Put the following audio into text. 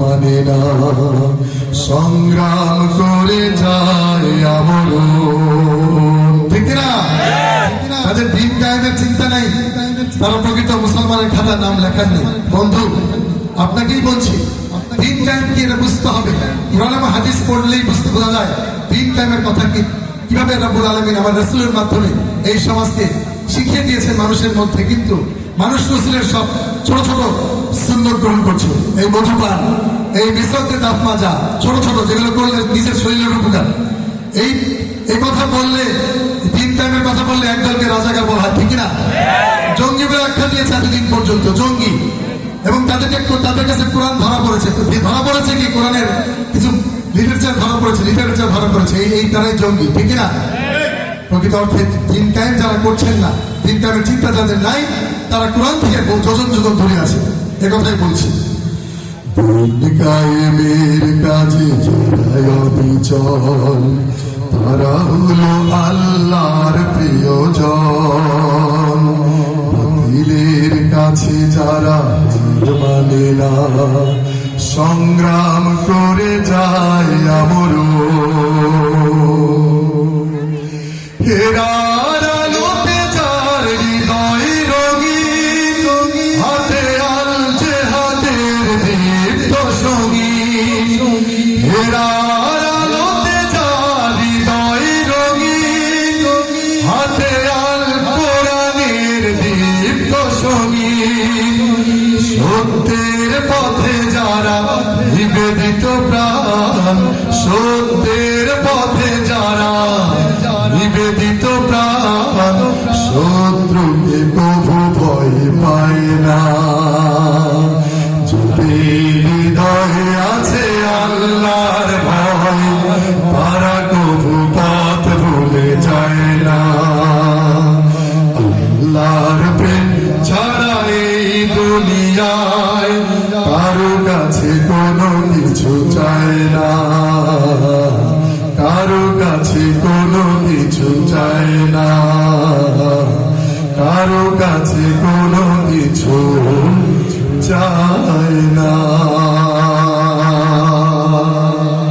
মানে না, সংগ্রাম করে যায় আমরণ। ঠিক না? তাদের দিন কায়েমের চিন্তা নাই, তারা প্রকৃত মুসলমানের খাতার নাম লেখার নেই। বন্ধু, আপনাকেই বলছি, দিন কায়েম কি এটা বুঝতে হবে। কোরআন এবং হাদিস পড়লেই বুঝতে বোঝা যায় দিন কায়েমের কথা কি, কিভাবে রব্বুল আলামিন আমার রাসূলের মাধ্যমে এই সমাজকে শিখিয়ে দিয়েছেন মানুষের মধ্যে। কিন্তু মানুষ রাসূলের সব ছোট ছোট সুন্নাত গ্রহণ করছে, এই মধুপান, এই বিসর্জে দাঁত মাজা, ছোট ছোট যেগুলো করলে নিজের শরীরের উপকার। এই কথা বললে, দিন কায়েমের কথা বললে একদলকে রাজাকার বলা হয়, ঠিক না? জঙ্গি বলে আখ্যা দিয়েছে এতদিন পর্যন্ত, জঙ্গি। এবং তাদের কাছে কোরআন ধরা পড়েছে, ধরা পড়েছে কি কোরআনের কিছু লিটারেচার ধরা পড়েছে, এই তারাই জঙ্গি, ঠিক না? প্রকৃত অর্থে দিন কায়েম যারা করছেন না, দিন কায়েমের চিন্তা যাদের নাই, তারা কোরআন থেকে যোজন যোজন ধরে আছে, একথাই বলছি। দিন কায়েমের কাজে যারা অবিচল, তারা হলো আল্লাহর প্রিয়জন। বাতিলের কাছে যারা মানে না, সংগ্রাম করে যায় আমরণ। হেরার আলোতে যার হৃদয় রঙিন, হাতে আল জেহাদের দীপ্ত সঙ্গীন। হেরার আলোতে যার হৃদয় রঙিন, হাতে আল কোরআনের দীপ্ত সঙ্গীন। সত্যের পথে যারা নিবেদিত প্রাণ, সত্যের পথে যারা নিবেদিত প্রাণ, শত্রুকে কভু ভয় পায় না। যাদের হৃদয়ে আছে আল্লাহর ভয়, তারা কভু পথ ভুলে যায় না। আল্লাহর প্রেম ছাড়া এই দুনিয়ায় কারো কাছে কোনো কিছু চায় না, কারো কাছে কোনো কিছু চায় না, কারো কাছে কোনো কিছু চায় না।